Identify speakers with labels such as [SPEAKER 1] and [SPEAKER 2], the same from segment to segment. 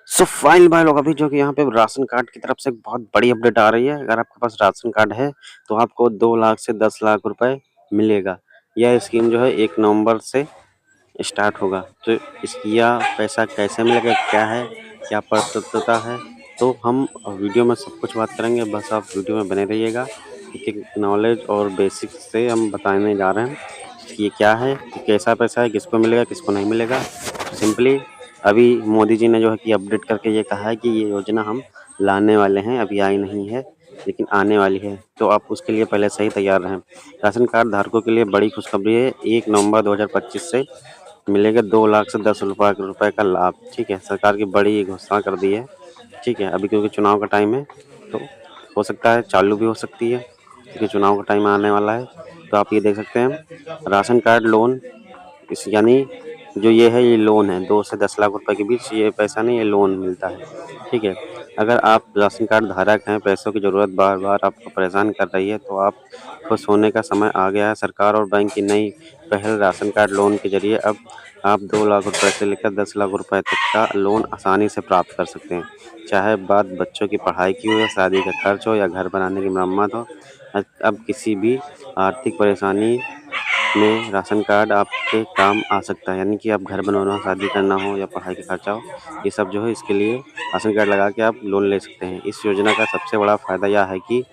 [SPEAKER 1] So finally भाई लोग अभी जो कि यहाँ पे राशन कार्ड की तरफ से एक बहुत बड़ी अपडेट आ रही है। अगर आपके पास राशन कार्ड है तो आपको 2 लाख से 10 लाख रुपए मिलेगा। यह स्कीम जो है 1 नवंबर से स्टार्ट होगा। तो यह पैसा कैसे मिलेगा, क्या है, क्या पात्रता है, तो हम वीडियो में सब कुछ बात करेंगे। बस आप वीडियो में बने रहिएगा। एक नॉलेज और बेसिक से हम बताने जा रहे हैं कि ये क्या है, ये कैसा पैसा है, किसको मिलेगा, किसको नहीं मिलेगा। सिंपली अभी मोदी जी ने जो है कि अपडेट करके ये कहा है कि ये योजना हम लाने वाले हैं, अभी आई नहीं है लेकिन आने वाली है। तो आप उसके लिए पहले से ही तैयार रहें। राशन कार्ड धारकों के लिए बड़ी खुशखबरी है। 1 नवंबर 2025 से मिलेगा 2 लाख से 10 रुपए का लाभ। ठीक है, सरकार की बड़ी घोषणा कर दी है। ठीक है, अभी क्योंकि चुनाव का टाइम है तो हो सकता है चालू भी हो सकती है, क्योंकि चुनाव का टाइम आने वाला है। तो आप ये देख सकते हैं राशन कार्ड लोन, इस यानी जो ये लोन है 2 से 10 लाख रुपए के बीच, ये पैसा नहीं, ये लोन मिलता है। ठीक है, अगर आप राशन कार्ड धारक हैं, पैसों की ज़रूरत बार-बार आपको परेशान कर रही है, तो आप खुश होने का समय आ गया है। सरकार और बैंक की नई पहल राशन कार्ड लोन के ज़रिए अब आप 2 लाख रुपए से लेकर 10 लाख रुपए तक का लोन आसानी से प्राप्त कर सकते हैं। चाहे बात बच्चों की पढ़ाई की हो या शादी का खर्च हो या घर बनाने की मरम्मत हो, अब किसी भी आर्थिक परेशानी में राशन कार्ड आपके काम आ सकता है। यानी कि आप घर बनवाना हो, शादी करना हो या पढ़ाई का खर्चा हो, ये सब जो है इसके लिए राशन कार्ड लगा के आप लोन ले सकते हैं। इस योजना का सबसे बड़ा फ़ायदा यह है कि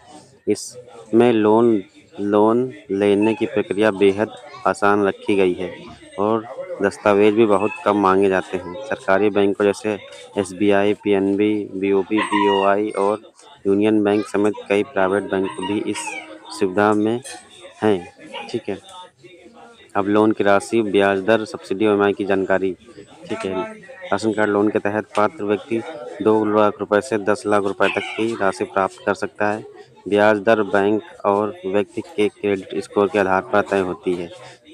[SPEAKER 1] इसमें लोन लोन लेने की प्रक्रिया बेहद आसान रखी गई है और दस्तावेज़ भी बहुत कम माँगे जाते हैं। सरकारी बैंकों जैसे एसबीआई, पीएनबी, बीओबी, बीओआई और यूनियन बैंक समेत कई प्राइवेट बैंक भी इस सुविधा में हैं। ठीक है। अब लोन की राशि, ब्याज दर, सब्सिडी और ईएमआई की जानकारी। ठीक है, राशन कार्ड लोन के तहत पात्र व्यक्ति 2 लाख रुपए से 10 लाख रुपए तक की राशि प्राप्त कर सकता है। ब्याज दर बैंक और व्यक्ति के क्रेडिट स्कोर के आधार पर तय होती है,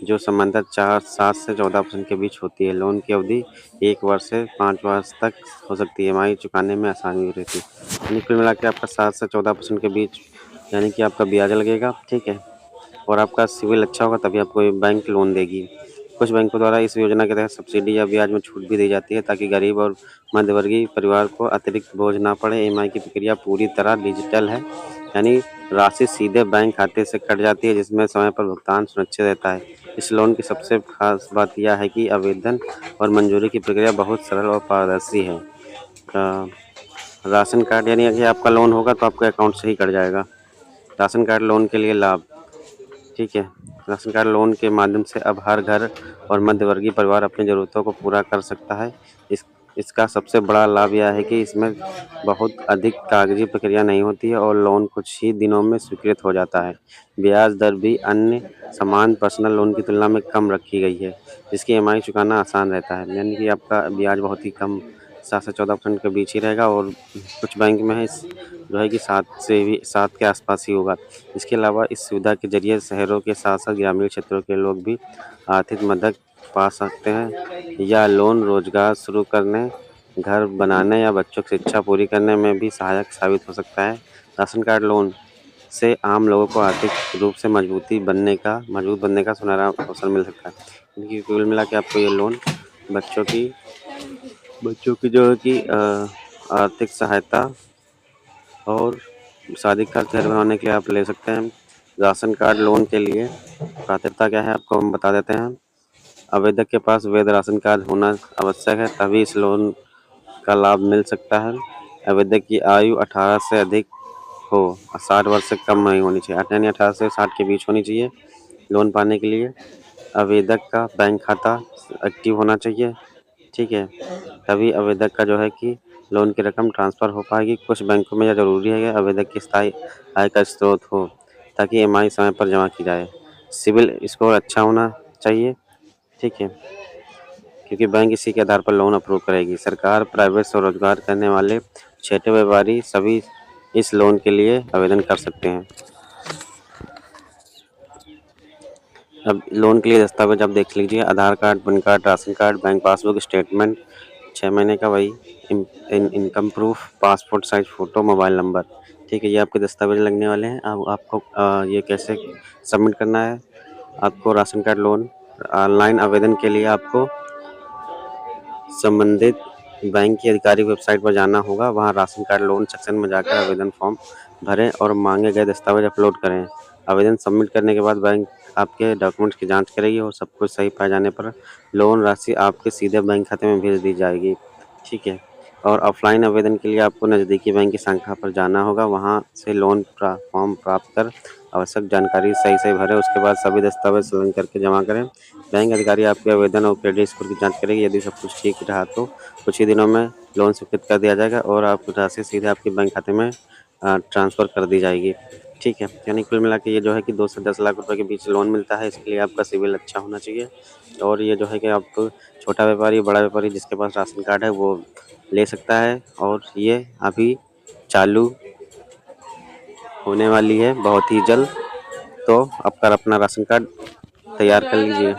[SPEAKER 1] जो सामान्यतः 7 से 14% के बीच होती है। लोन की अवधि 1 वर्ष से 5 वर्ष तक हो सकती है। ईएमआई चुकाने में आसानी भी रहती है। यानी कुल मिला के आपका 7 से 14% के बीच यानी कि आपका ब्याज लगेगा। ठीक है, और आपका सिविल अच्छा होगा तभी आपको ये बैंक लोन देगी। कुछ बैंकों द्वारा इस योजना के तहत सब्सिडी या ब्याज में छूट भी दी जाती है, ताकि गरीब और मध्यवर्गीय परिवार को अतिरिक्त बोझ ना पड़े। ईएमआई की प्रक्रिया पूरी तरह डिजिटल है, यानी राशि सीधे बैंक खाते से कट जाती है, जिसमें समय पर भुगतान सुनिश्चित रहता है। इस लोन की सबसे खास बात यह है कि आवेदन और मंजूरी की प्रक्रिया बहुत सरल और पारदर्शी है। राशन कार्ड यानी कि आपका लोन होगा तो आपके अकाउंट से ही कट जाएगा। राशन कार्ड लोन के लिए लाभ। ठीक है, राशन कार्ड लोन के माध्यम से अब हर घर और मध्यवर्गीय परिवार अपनी ज़रूरतों को पूरा कर सकता है। इसका सबसे बड़ा लाभ यह है कि इसमें बहुत अधिक कागजी प्रक्रिया नहीं होती है और लोन कुछ ही दिनों में स्वीकृत हो जाता है। ब्याज दर भी अन्य समान पर्सनल लोन की तुलना में कम रखी गई है, जिसकी ईएमआई चुकाना आसान रहता है। यानी कि आपका ब्याज बहुत ही कम 7 से 14% के बीच ही रहेगा और कुछ बैंक में है जो है कि 7 के आसपास ही होगा। इसके अलावा इस सुविधा के ज़रिए शहरों के साथ-साथ ग्रामीण क्षेत्रों के लोग भी आर्थिक मदद पा सकते हैं या लोन रोज़गार शुरू करने, घर बनाने या बच्चों की शिक्षा पूरी करने में भी सहायक साबित हो सकता है। राशन कार्ड लोन से आम लोगों को आर्थिक रूप से मजबूत बनने का सुनहरा अवसर मिल सकता है। क्योंकि कुल मिला के आपको ये लोन बच्चों की जो है कि आर्थिक सहायता और शादी का घर बनवाने के लिए आप ले सकते हैं। राशन कार्ड लोन के लिए पात्रता क्या है आपको हम बता देते हैं। आवेदक के पास वैध राशन कार्ड होना आवश्यक है, तभी इस लोन का लाभ मिल सकता है। आवेदक की आयु 18 से अधिक हो और 60 वर्ष से कम नहीं होनी चाहिए, यानी 18 से 60 के बीच होनी चाहिए लोन पाने के लिए। आवेदक का बैंक खाता एक्टिव होना चाहिए। ठीक है, तभी आवेदक का जो है कि लोन की रकम ट्रांसफ़र हो पाएगी। कुछ बैंकों में यह ज़रूरी है कि आवेदक की स्थायी आय का स्रोत हो, ताकि ईएमआई समय पर जमा की जाए। सिबिल स्कोर अच्छा होना चाहिए। ठीक है, क्योंकि बैंक इसी के आधार पर लोन अप्रूव करेगी। सरकार, प्राइवेट स्वरोजगार करने वाले छोटे व्यापारी सभी इस लोन के लिए आवेदन कर सकते हैं। अब लोन के लिए दस्तावेज आप देख लीजिए। Aadhaar card, PAN card, ration card, bank passbook statement, 6 महीने का वही income proof, passport size photo, mobile number. ठीक है, ये आपके दस्तावेज लगने वाले हैं। अब आपको ये कैसे सबमिट करना है। आपको राशन कार्ड लोन ऑनलाइन आवेदन के लिए आपको संबंधित बैंक की आधिकारिक वेबसाइट पर जाना होगा, वहाँ राशन कार्ड लोन सेक्शन में जाकर आवेदन फॉर्म भरें और मांगे गए दस्तावेज अपलोड करें। आवेदन सबमिट करने के बाद बैंक आपके डॉक्यूमेंट्स की जांच करेगी और सब कुछ सही पाए जाने पर लोन राशि आपके सीधे बैंक खाते में भेज दी जाएगी। ठीक है। और ऑफलाइन आवेदन के लिए आपको नज़दीकी बैंक की शाखा पर जाना होगा, वहाँ से लोन फॉर्म प्राप्त कर आवश्यक जानकारी सही भरें। उसके बाद सभी दस्तावेज संलग्न करके जमा करें। बैंक अधिकारी आपके आवेदन और क्रेडिट स्कोर की जांच करेगी। यदि सब कुछ ठीक रहा तो कुछ ही दिनों में लोन स्वीकृत कर दिया जाएगा और आपकी राशि सीधे आपके बैंक खाते में ट्रांसफ़र कर दी जाएगी। ठीक है। यानी कुल मिला के ये जो है कि 2 से 10 लाख रुपए के बीच लोन मिलता है। इसके लिए आपका सिविल अच्छा होना चाहिए और ये जो है कि आप छोटा व्यापारी, बड़ा व्यापारी जिसके पास राशन कार्ड है वो ले सकता है और ये अभी चालू होने वाली है बहुत ही जल्द। तो आप अपना राशन कार्ड तैयार कर लीजिए।